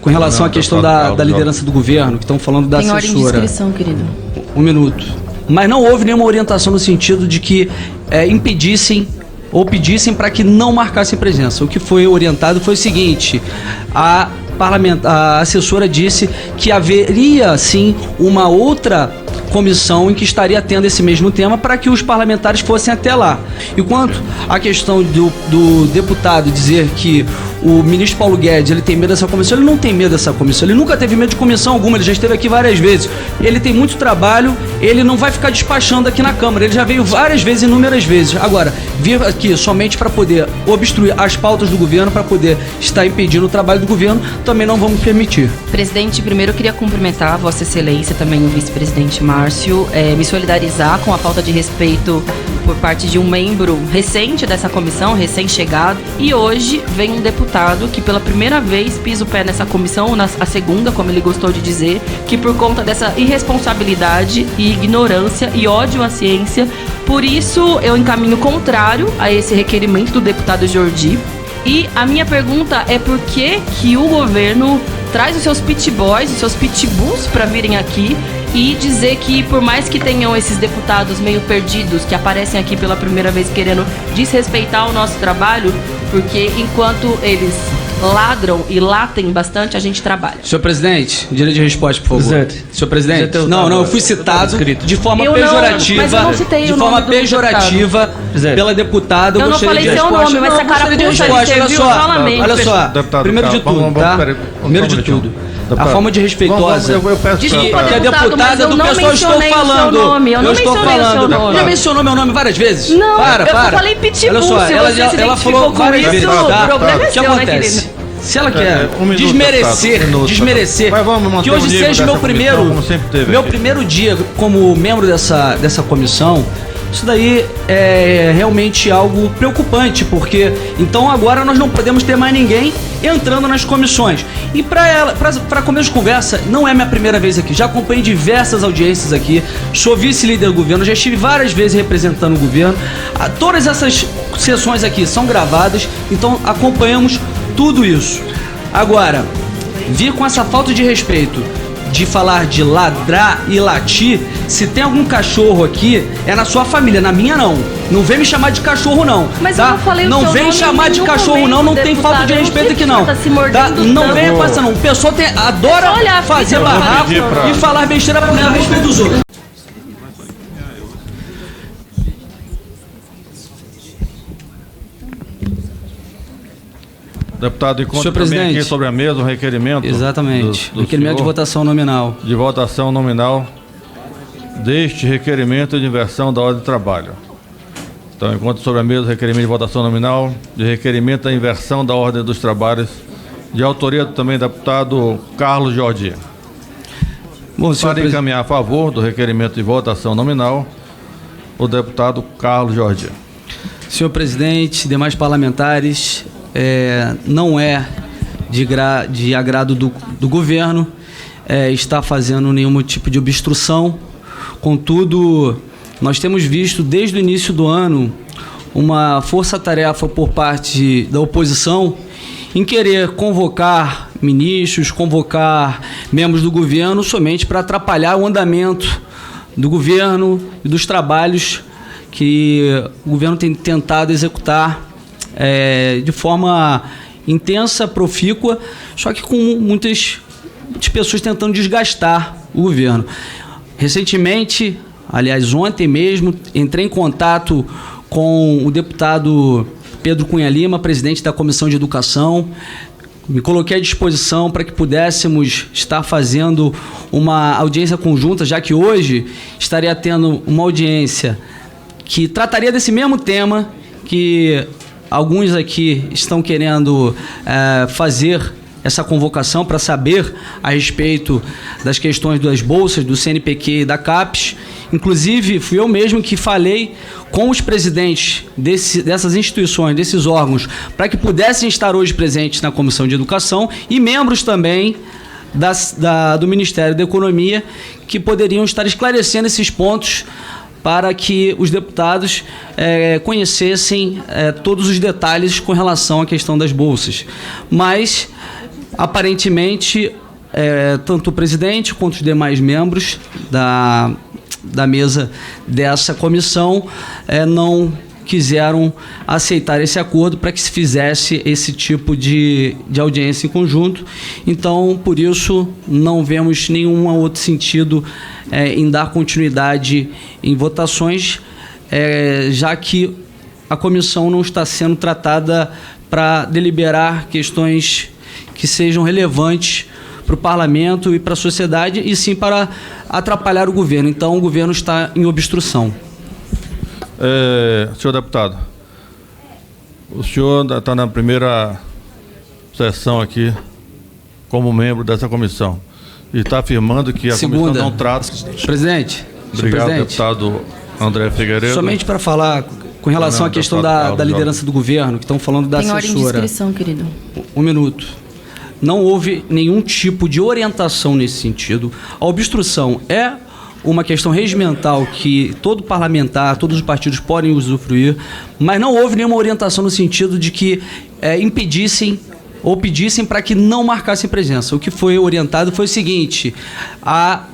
com relação à questão da liderança do governo, que estão falando da assessora. Tem ordem de inscrição, querido. Um minuto. Mas não houve nenhuma orientação no sentido de que impedissem ou pedissem para que não marcassem presença. O que foi orientado foi o seguinte: a assessora disse que haveria, sim, uma outra comissão em que estaria tendo esse mesmo tema para que os parlamentares fossem até lá. E quanto à questão do deputado dizer que o ministro Paulo Guedes ele tem medo dessa comissão, ele não tem medo dessa comissão, ele nunca teve medo de comissão alguma, ele já esteve aqui várias vezes, ele tem muito trabalho, ele não vai ficar despachando aqui na Câmara, ele já veio várias vezes, inúmeras vezes. Agora, vir aqui somente para poder obstruir as pautas do governo, para poder estar impedindo o trabalho do governo, também não vamos permitir. Presidente, primeiro eu queria cumprimentar a Vossa Excelência, também o vice-presidente Márcio, me solidarizar com a falta de respeito por parte de um membro recente dessa comissão, recém-chegado, e hoje vem um deputado que pela primeira vez pisa o pé nessa comissão, a segunda, como ele gostou de dizer, que por conta dessa irresponsabilidade e ignorância e ódio à ciência, por isso eu encaminho contrário a esse requerimento do deputado Jordi. E a minha pergunta é por que o governo traz os seus pit boys, os seus pitbulls para virem aqui e dizer que por mais que tenham esses deputados meio perdidos que aparecem aqui pela primeira vez querendo desrespeitar o nosso trabalho, porque enquanto eles ladram e latem bastante, a gente trabalha. Senhor presidente, direito de resposta, por favor. Presidente. Senhor presidente, eu fui citado de forma pejorativa, mas eu não citei de o forma nome pejorativa pela deputada. Eu não falei seu nome, mas essa carapuça ele serviu novamente. Olha só, primeiro de tudo, tá? Primeiro de tudo, a forma de respeitosa que a deputada do pessoal estou falando. Eu não mencionei o seu nome. Já mencionou meu nome várias vezes? Não, eu falei pitbull. Olha só, ela falou várias vezes, tá? O problema é seu, né, querido? Se ela quer desmerecer que hoje seja meu primeiro dia como membro dessa comissão, isso daí é realmente algo preocupante, porque então agora nós não podemos ter mais ninguém entrando nas comissões. E para começo de conversa, não é minha primeira vez aqui, já acompanhei diversas audiências aqui, sou vice-líder do governo, já estive várias vezes representando o governo. Todas essas sessões aqui são gravadas, então acompanhamos tudo isso. Agora, vir com essa falta de respeito de falar de ladrar e latir, se tem algum cachorro aqui, é na sua família, na minha não. Não vem me chamar de cachorro não, mas tá? Eu não falei não vem me chamar de cachorro não tem falta de respeito aqui não. Tá? Não venha com essa não. O pessoal adora fazer barraco e falar besteira por a respeito dos outros. Deputado, encontra também aqui sobre a mesa um requerimento. Exatamente. Requerimento de votação nominal. De votação nominal deste requerimento de inversão da ordem de trabalho. Então, encontra sobre a mesa o requerimento de votação nominal de requerimento da inversão da ordem dos trabalhos, de autoria também do deputado Carlos Jordi. Para encaminhar a favor do requerimento de votação nominal, o deputado Carlos Jordi. Senhor presidente, demais parlamentares, não é de agrado do governo estar fazendo nenhum tipo de obstrução. Contudo, nós temos visto desde o início do ano uma força-tarefa por parte da oposição em querer convocar ministros, convocar membros do governo somente para atrapalhar o andamento do governo e dos trabalhos que o governo tem tentado executar de forma intensa, profícua, só que com muitas pessoas tentando desgastar o governo. Recentemente, aliás, ontem mesmo, entrei em contato com o deputado Pedro Cunha Lima, presidente da Comissão de Educação. Me coloquei à disposição para que pudéssemos estar fazendo uma audiência conjunta, já que hoje estaria tendo uma audiência que trataria desse mesmo tema que alguns aqui estão querendo fazer essa convocação para saber a respeito das questões das bolsas, do CNPq e da CAPES. Inclusive, fui eu mesmo que falei com os presidentes dessas instituições, desses órgãos, para que pudessem estar hoje presentes na Comissão de Educação e membros também do Ministério da Economia, que poderiam estar esclarecendo esses pontos para que os deputados conhecessem todos os detalhes com relação à questão das bolsas. Mas Aparentemente, tanto o presidente quanto os demais membros da mesa dessa comissão não quiseram aceitar esse acordo para que se fizesse esse tipo de audiência em conjunto. Então, por isso, não vemos nenhum outro sentido em dar continuidade em votações, já que a comissão não está sendo tratada para deliberar questões que sejam relevantes para o parlamento e para a sociedade, e sim para atrapalhar o governo. Então, o governo está em obstrução. Senhor deputado, o senhor está na primeira sessão aqui como membro dessa comissão e está afirmando que a comissão não trata... Presidente. Obrigado, presidente. Deputado André Figueiredo. Somente para falar com relação à questão da liderança do governo, que estão falando da assessora. Tem ordem de inscrição, querido. Um minuto. Não houve nenhum tipo de orientação nesse sentido. A obstrução é uma questão regimental que todo parlamentar, todos os partidos podem usufruir, mas não houve nenhuma orientação no sentido de que impedissem ou pedissem para que não marcassem presença. O que foi orientado foi o seguinte: a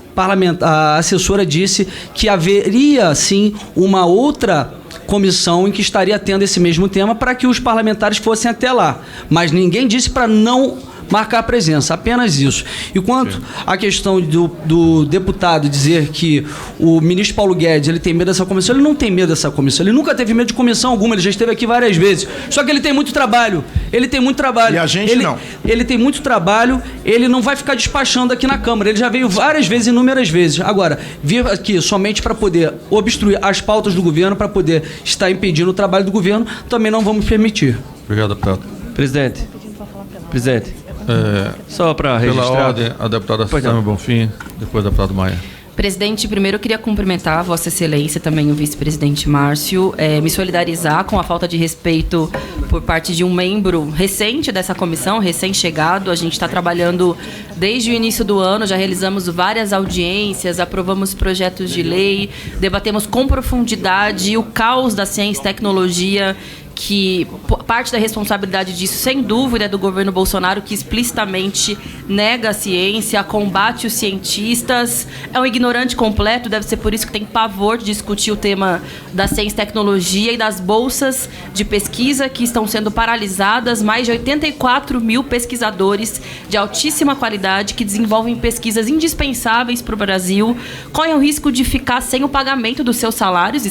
assessora disse que haveria, sim, uma outra comissão em que estaria tendo esse mesmo tema para que os parlamentares fossem até lá. Mas ninguém disse para não marcar a presença, apenas isso. E quanto à questão do deputado dizer que o ministro Paulo Guedes ele tem medo dessa comissão, ele não tem medo dessa comissão, ele nunca teve medo de comissão alguma, ele já esteve aqui várias vezes, só que ele tem muito trabalho, E a gente não. Ele tem muito trabalho, ele não vai ficar despachando aqui na Câmara, ele já veio várias vezes, inúmeras vezes. Agora, vir aqui somente para poder obstruir as pautas do governo, para poder estar impedindo o trabalho do governo, também não vamos permitir. Obrigado, deputado. Presidente. Só para registrar. Pela ordem, a deputada Sâmia Bonfim, depois o deputado Maia. Presidente, primeiro eu queria cumprimentar Vossa Excelência, também o vice-presidente Márcio, me solidarizar com a falta de respeito por parte de um membro recente dessa comissão, recém-chegado. A gente está trabalhando desde o início do ano, já realizamos várias audiências, aprovamos projetos de lei, debatemos com profundidade o caos da ciência e tecnologia, que parte da responsabilidade disso, sem dúvida, é do governo Bolsonaro, que explicitamente nega a ciência, combate os cientistas, é um ignorante completo, deve ser por isso que tem pavor de discutir o tema da ciência e tecnologia e das bolsas de pesquisa que estão sendo paralisadas. Mais de 84 mil pesquisadores de altíssima qualidade que desenvolvem pesquisas indispensáveis para o Brasil correm o risco de ficar sem o pagamento dos seus salários,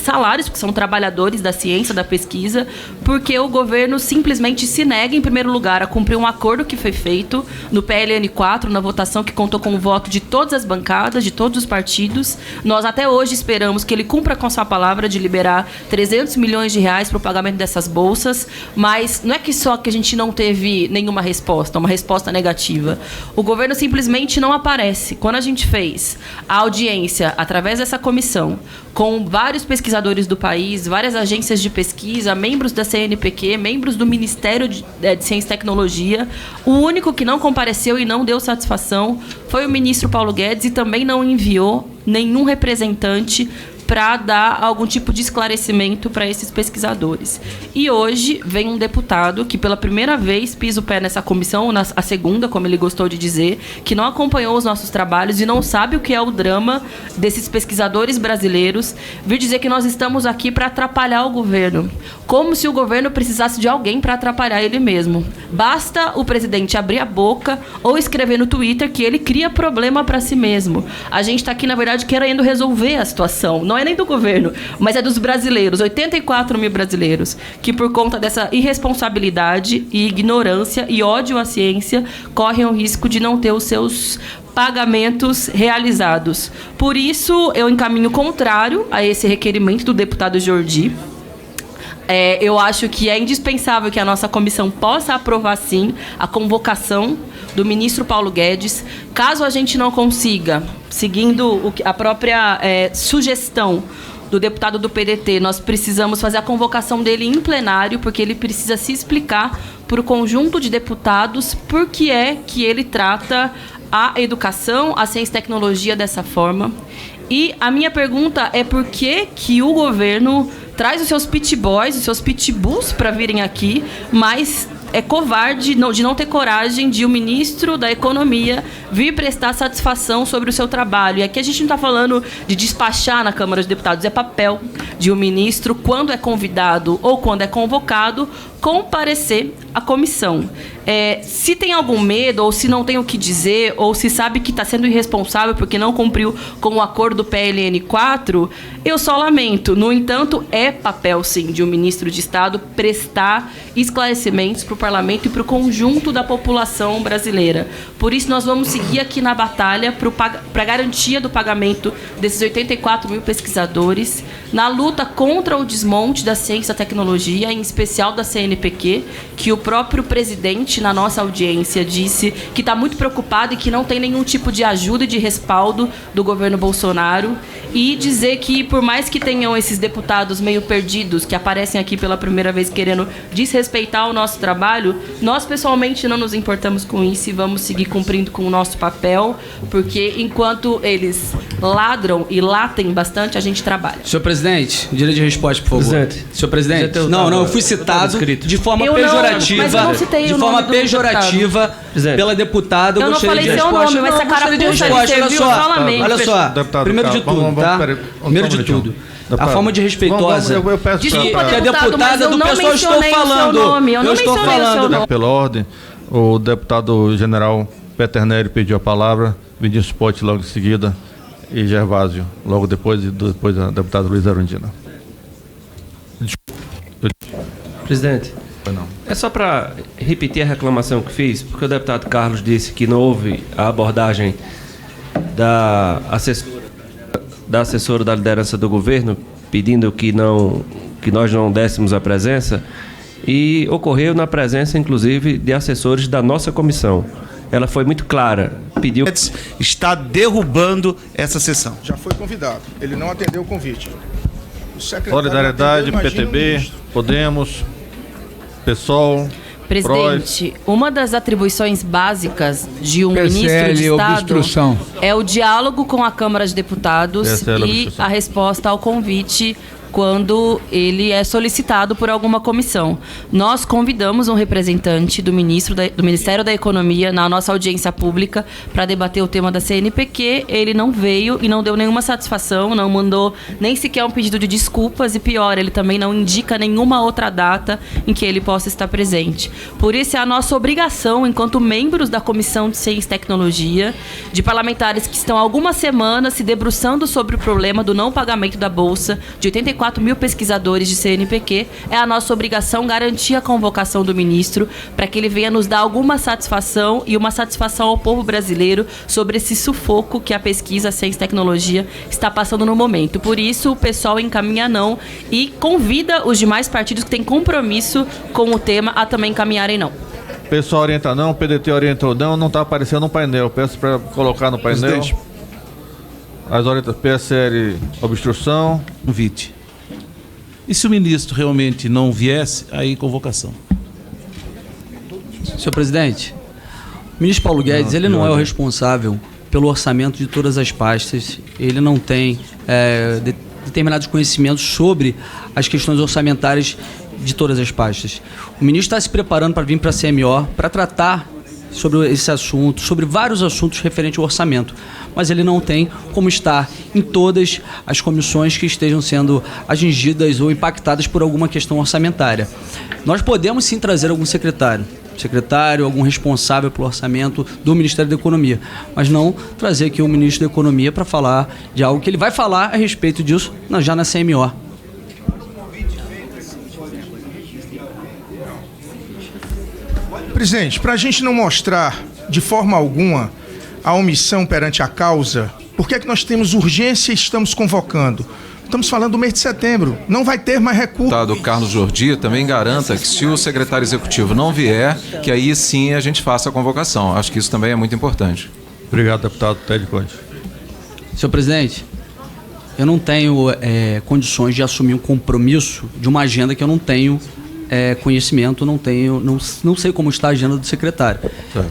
porque são trabalhadores da ciência, da pesquisa, porque o governo simplesmente se nega, em primeiro lugar, a cumprir um acordo que foi feito no PLN 4, na votação que contou com o voto de todas as bancadas, de todos os partidos. Nós até hoje esperamos que ele cumpra com sua palavra de liberar 300 milhões de reais para o pagamento dessas bolsas, mas não é que só que a gente não teve nenhuma resposta, uma resposta negativa. O governo simplesmente não aparece. Quando a gente fez a audiência através dessa comissão, com vários pesquisadores do país, várias agências de pesquisa, membros da CNPq, membros do Ministério de Ciência e Tecnologia, o único que não compareceu e não deu satisfação foi o ministro Paulo Guedes, e também não enviou nenhum representante para dar algum tipo de esclarecimento para esses pesquisadores. E hoje vem um deputado que pela primeira vez pisa o pé nessa comissão, a segunda, como ele gostou de dizer, que não acompanhou os nossos trabalhos e não sabe o que é o drama desses pesquisadores brasileiros, vir dizer que nós estamos aqui para atrapalhar o governo, como se o governo precisasse de alguém para atrapalhar ele mesmo. Basta o presidente abrir a boca ou escrever no Twitter que ele cria problema para si mesmo. A gente está aqui, na verdade, querendo resolver a situação. Não é nem do governo, mas é dos brasileiros, 84 mil brasileiros, que por conta dessa irresponsabilidade e ignorância e ódio à ciência, correm o risco de não ter os seus pagamentos realizados. Por isso, eu encaminho contrário a esse requerimento do deputado Jordi. Eu acho que é indispensável que a nossa comissão possa aprovar, sim, a convocação do ministro Paulo Guedes. Caso a gente não consiga, seguindo a própria sugestão do deputado do PDT, nós precisamos fazer a convocação dele em plenário, porque ele precisa se explicar para o conjunto de deputados por que é que ele trata a educação, a ciência e tecnologia dessa forma. E a minha pergunta é por que o governo traz os seus pit boys, os seus pitbulls para virem aqui, mas é covarde de não ter coragem de o ministro da Economia vir prestar satisfação sobre o seu trabalho. E aqui a gente não está falando de despachar na Câmara dos Deputados, é papel de um ministro, quando é convidado ou quando é convocado, comparecer à comissão. Se tem algum medo, ou se não tem o que dizer, ou se sabe que está sendo irresponsável porque não cumpriu com o acordo do PLN 4, eu só lamento. No entanto, é papel, sim, de um ministro de Estado prestar esclarecimentos para o parlamento e para o conjunto da população brasileira. Por isso, nós vamos seguir aqui na batalha para a garantia do pagamento desses 84 mil pesquisadores, na luta contra o desmonte da ciência e da tecnologia, em especial da CNPq, que o próprio presidente, na nossa audiência, disse que está muito preocupado e que não tem nenhum tipo de ajuda e de respaldo do governo Bolsonaro, e dizer que, por mais que tenham esses deputados meio perdidos, que aparecem aqui pela primeira vez querendo desrespeitar o nosso trabalho, nós pessoalmente não nos importamos com isso e vamos seguir cumprindo com o nosso papel, porque enquanto eles ladram e latem bastante, a gente trabalha. Senhor presidente, direito de resposta, por favor. Presidente. Senhor presidente, eu fui citado de forma pejorativa, mas eu não citei o nome do pejorativa pela deputada. Eu não falei seu nome, mas essa carapuça de serviu solamente. Olha só, primeiro de tudo, tá? Primeiro de tudo, a forma de respeitosa. Eu peço desculpa, que a deputada do pessoal estou falando. Eu não estou falando. Pela ordem, o deputado general Peternelli pediu a palavra, Vinícius Pote logo em seguida e Gervásio logo depois, e depois a deputada Luiz Arundina. Presidente, é só para repetir a reclamação que fiz, porque o deputado Carlos disse que não houve a abordagem da assessora da liderança do governo, pedindo que nós não dessemos a presença, e ocorreu na presença, inclusive, de assessores da nossa comissão. Ela foi muito clara, pediu... Está derrubando essa sessão. Já foi convidado, ele não atendeu o convite. O Solidariedade, PTB, Podemos, PSOL... Presidente, uma das atribuições básicas de um ministro de Estado é o diálogo com a Câmara de Deputados e a resposta ao convite quando ele é solicitado por alguma comissão. Nós convidamos um representante do Ministério da Economia na nossa audiência pública para debater o tema da CNPq. Ele não veio e não deu nenhuma satisfação, não mandou nem sequer um pedido de desculpas e, pior, ele também não indica nenhuma outra data em que ele possa estar presente. Por isso, é a nossa obrigação, enquanto membros da Comissão de Ciência e Tecnologia, de parlamentares que estão há algumas semanas se debruçando sobre o problema do não pagamento da Bolsa de 84 mil pesquisadores de CNPq, é a nossa obrigação garantir a convocação do ministro para que ele venha nos dar alguma satisfação e uma satisfação ao povo brasileiro sobre esse sufoco que a pesquisa, a ciência e tecnologia está passando no momento. Por isso, o pessoal encaminha não e convida os demais partidos que têm compromisso com o tema a também encaminharem não. Pessoal orienta não, PDT orientou não está aparecendo no painel. Peço para colocar no painel. Presidente. As orientações, PSL, obstrução. Convite. E se o ministro realmente não viesse, aí convocação. Senhor presidente, o ministro Paulo Guedes, ele não é o responsável pelo orçamento de todas as pastas. Ele não tem determinados conhecimentos sobre as questões orçamentárias de todas as pastas. O ministro está se preparando para vir para a CMO para tratar sobre esse assunto, sobre vários assuntos referentes ao orçamento, mas ele não tem como estar em todas as comissões que estejam sendo atingidas ou impactadas por alguma questão orçamentária. Nós podemos sim trazer algum secretário, algum responsável pelo orçamento do Ministério da Economia, mas não trazer aqui o ministro da Economia para falar de algo que ele vai falar a respeito disso já na CMO. Presidente, para a gente não mostrar de forma alguma a omissão perante a causa, por que é que nós temos urgência e estamos convocando? Estamos falando do mês de setembro, não vai ter mais recurso. O deputado Carlos Jordi também garanta que se o secretário executivo não vier, que aí sim a gente faça a convocação. Acho que isso também é muito importante. Obrigado, deputado Télio Conde. Senhor presidente, eu não tenho condições de assumir um compromisso de uma agenda que eu não tenho conhecimento, não sei como está a agenda do secretário.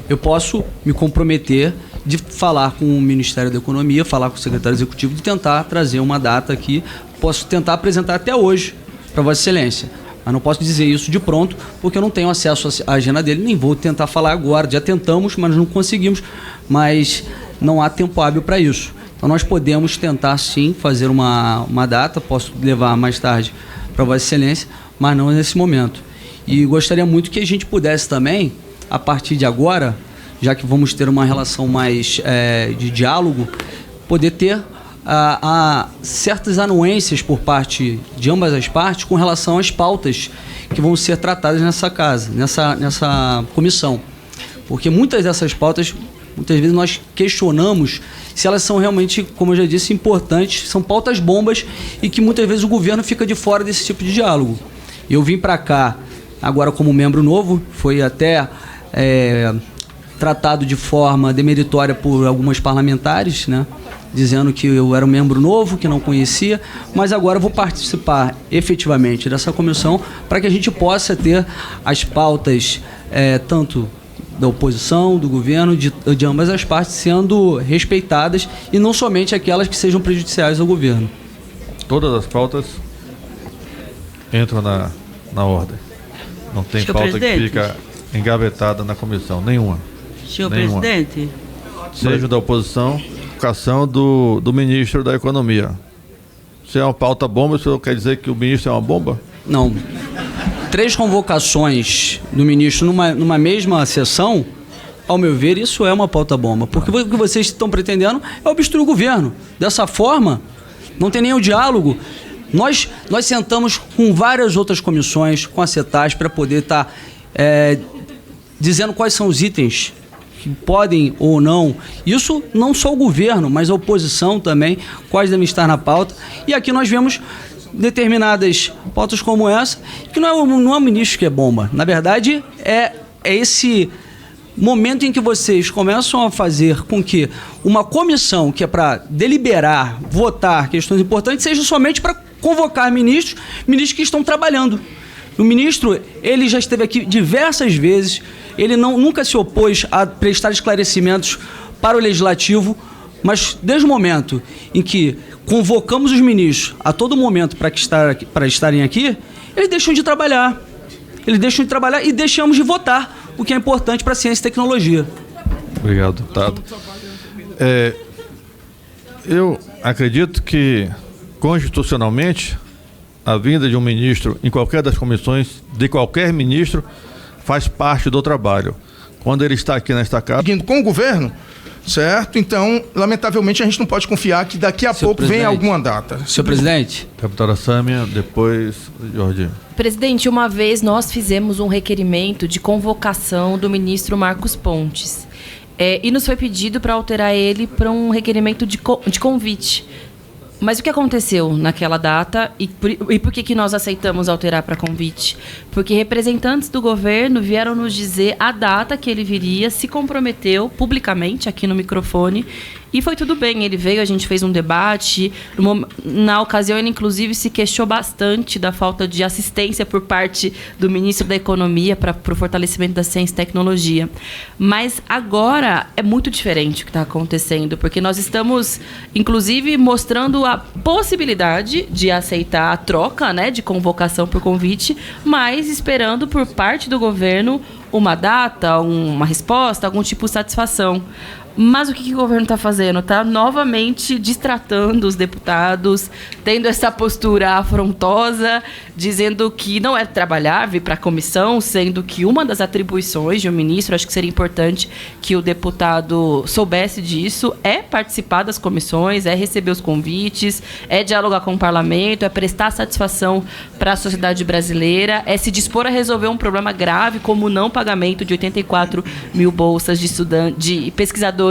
Eu posso me comprometer de falar com o Ministério da Economia, falar com o secretário executivo, de tentar trazer uma data aqui. Posso tentar apresentar até hoje para Vossa Excelência. Mas não posso dizer isso de pronto, porque eu não tenho acesso à agenda dele, nem vou tentar falar agora. Já tentamos, mas não conseguimos, mas não há tempo hábil para isso. Então nós podemos tentar sim fazer uma data, posso levar mais tarde para Vossa Excelência, mas não nesse momento. E gostaria muito que a gente pudesse também, a partir de agora, já que vamos ter uma relação mais de diálogo, poder ter certas anuências por parte de ambas as partes com relação às pautas que vão ser tratadas nessa casa, nessa comissão. Porque muitas dessas pautas, muitas vezes nós questionamos se elas são realmente, como eu já disse, importantes, são pautas bombas e que muitas vezes o governo fica de fora desse tipo de diálogo. Eu vim para cá agora como membro novo, foi até tratado de forma demeritória por algumas parlamentares, né? Dizendo que eu era um membro novo, que não conhecia, mas agora eu vou participar efetivamente dessa comissão para que a gente possa ter as pautas tanto da oposição, do governo, de ambas as partes sendo respeitadas e não somente aquelas que sejam prejudiciais ao governo. Todas as pautas entram na ordem. Não tem Senhor pauta presidente, que fica engavetada na comissão, nenhuma. Senhor Nenhuma. presidente, Seja da oposição, educação do ministro da Economia. Se é uma pauta bomba, isso quer dizer que o ministro é uma bomba? Não. 3 convocações do ministro numa mesma sessão, ao meu ver, isso é uma pauta bomba. Porque o que vocês estão pretendendo é obstruir o governo. Dessa forma, não tem nem o diálogo. Nós sentamos com várias outras comissões, com a CETAS, para poder estar dizendo quais são os itens que podem ou não. Isso não só o governo, mas a oposição também, quais devem estar na pauta. E aqui nós vemos determinadas pautas como essa, que não é o ministro que é bomba. Na verdade, é esse momento em que vocês começam a fazer com que uma comissão que é para deliberar, votar questões importantes, seja somente para convocar ministros que estão trabalhando. O ministro, ele já esteve aqui diversas vezes, ele nunca se opôs a prestar esclarecimentos para o Legislativo, mas desde o momento em que convocamos os ministros a todo momento para estarem aqui, eles deixam de trabalhar. E deixamos de votar, o que é importante para a ciência e tecnologia. Obrigado, deputado. Eu acredito que, constitucionalmente, a vinda de um ministro em qualquer das comissões, de qualquer ministro, faz parte do trabalho. Quando ele está aqui nesta casa... Seguindo com o governo, certo? Então, lamentavelmente, a gente não pode confiar que daqui a pouco venha alguma data. Senhor presidente. Deputada Sâmia, depois Jorge. Presidente, uma vez nós fizemos um requerimento de convocação do ministro Marcos Pontes. E nos foi pedido para alterar ele para um requerimento de convite. Mas o que aconteceu naquela data e por que nós aceitamos alterar para convite? Porque representantes do governo vieram nos dizer a data que ele viria, se comprometeu publicamente aqui no microfone e foi tudo bem. Ele veio, a gente fez um debate. Na ocasião, ele inclusive se queixou bastante da falta de assistência por parte do ministro da Economia para o fortalecimento da ciência e tecnologia. Mas agora é muito diferente o que está acontecendo, porque nós estamos, inclusive, mostrando a possibilidade de aceitar a troca, né, de convocação por convite, mas esperando por parte do governo uma data, uma resposta, algum tipo de satisfação. Mas o que o governo está fazendo? Está novamente distratando os deputados, tendo essa postura afrontosa, dizendo que não é trabalhar, vir para a comissão, sendo que uma das atribuições de um ministro, acho que seria importante que o deputado soubesse disso, é participar das comissões, é receber os convites, é dialogar com o parlamento, é prestar satisfação para a sociedade brasileira, é se dispor a resolver um problema grave como o não pagamento de 84 mil bolsas de pesquisadores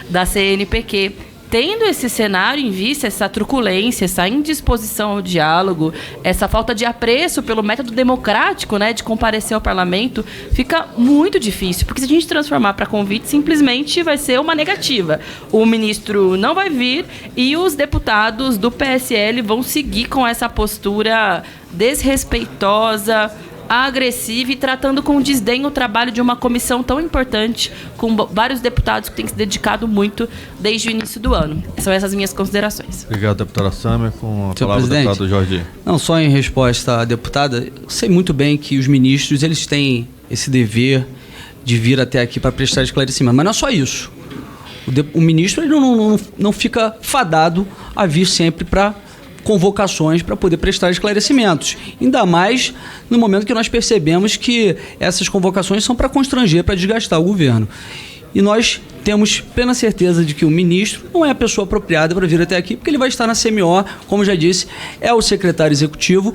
da CNPq. Tendo esse cenário em vista, essa truculência, essa indisposição ao diálogo, essa falta de apreço pelo método democrático, né, de comparecer ao parlamento, fica muito difícil, porque se a gente transformar para convite, simplesmente vai ser uma negativa. O ministro não vai vir e os deputados do PSL vão seguir com essa postura desrespeitosa, agressiva e tratando com desdém o trabalho de uma comissão tão importante, com vários deputados que têm se dedicado muito desde o início do ano. São essas minhas considerações. Obrigado, deputada Sâmia. Com a Senhor palavra, presidente, deputado Jordi. Não, só em resposta à deputada, eu sei muito bem que os ministros eles têm esse dever de vir até aqui para prestar esclarecimento, mas não é só isso. O ministro ele não fica fadado a vir sempre para convocações para poder prestar esclarecimentos. Ainda mais no momento que nós percebemos que essas convocações são para constranger, para desgastar o governo. E nós temos plena certeza de que o ministro não é a pessoa apropriada para vir até aqui, porque ele vai estar na CMO, como já disse, é o secretário executivo.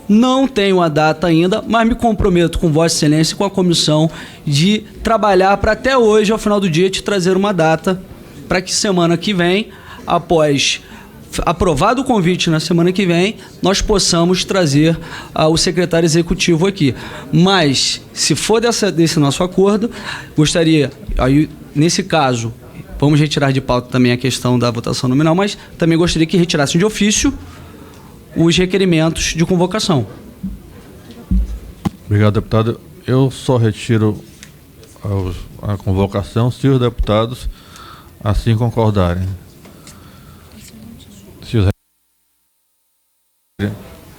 Não tenho a data ainda, mas me comprometo com Vossa Excelência e com a comissão de trabalhar para até hoje, ao final do dia, te trazer uma data para que semana que vem, após aprovado o convite na semana que vem, nós possamos trazer o secretário executivo aqui. Mas, se for desse nosso acordo, gostaria, aí, nesse caso, vamos retirar de pauta também a questão da votação nominal, mas também gostaria que retirassem de ofício os requerimentos de convocação. Obrigado, deputado. Eu só retiro a convocação se os deputados assim concordarem. Se os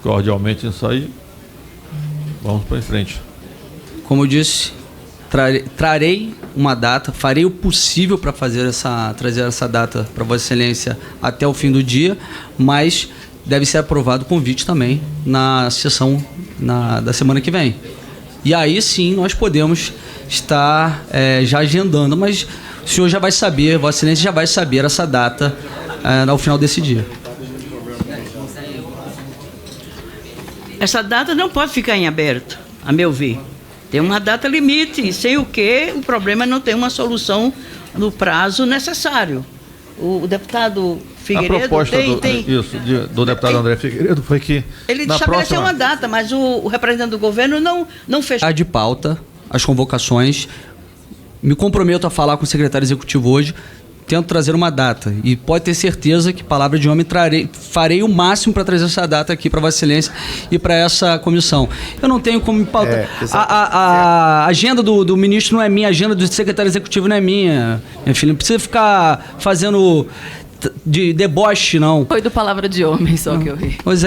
cordialmente isso aí, vamos para em frente. Como eu disse, trarei uma data, farei o possível para trazer essa data para Vossa Excelência até o fim do dia, mas deve ser aprovado o convite também na sessão da semana que vem. E aí sim nós podemos estar já agendando, mas o senhor já vai saber, Vossa Excelência já vai saber essa data ao final desse dia. Essa data não pode ficar em aberto, a meu ver. Tem uma data limite, sem o que o problema não tem uma solução no prazo necessário. O deputado Figueiredo a proposta do deputado André Figueiredo foi que ele estabeleceu uma data, mas o representante do governo não fechou. De pauta, as convocações, me comprometo a falar com o secretário executivo hoje, tento trazer uma data, e pode ter certeza que, palavra de homem, farei o máximo para trazer essa data aqui para Vossa Excelência e para essa comissão. Eu não tenho como pautar. A agenda do ministro não é minha, a agenda do secretário executivo não é minha, minha filha. Não precisa ficar fazendo de deboche, não. Foi do palavra de homem só que eu ri. Pois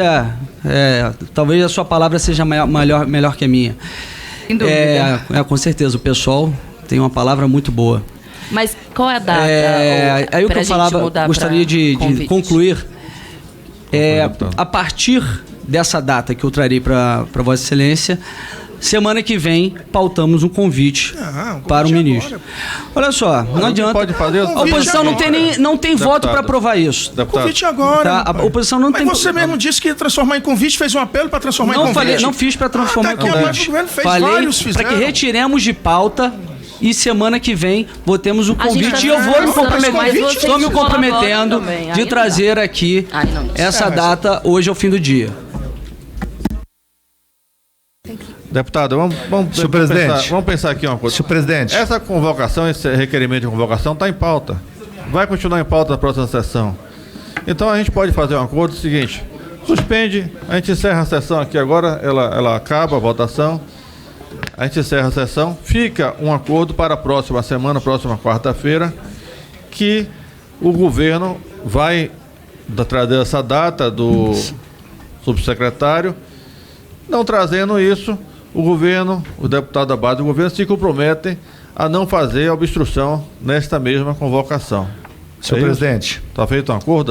talvez a sua palavra seja melhor que a minha. Sem dúvida. Com certeza, o pessoal tem uma palavra muito boa. Mas qual é a data? Aí o que eu falava, gostaria de concluir, a partir dessa data que eu trarei para Vossa Excelência, semana que vem pautamos um convite para o ministro. Olha só, não adianta. Pode fazer, a oposição não tem voto para aprovar isso. Convite agora. Tá? A oposição não tem. Mas você mesmo disse que ia transformar em convite, fez um apelo para transformar em convite. Não fiz para transformar em convite. Falei para que retiremos de pauta. E semana que vem votemos o convite e eu vou me comprometer, estou me comprometendo de trazer aqui essa data hoje ao fim do dia. Deputado, vamos pensar aqui uma coisa. Senhor presidente. Essa convocação, esse requerimento de convocação está em pauta. Vai continuar em pauta na próxima sessão. Então a gente pode fazer um acordo seguinte: suspende, a gente encerra a sessão aqui agora, ela acaba a votação. A gente encerra a sessão, fica um acordo para a próxima semana, próxima quarta-feira, que o governo vai trazer essa data do subsecretário. Não trazendo isso, o governo, o deputado da base do governo se comprometem a não fazer a obstrução nesta mesma convocação. Senhor presidente. Está feito um acordo?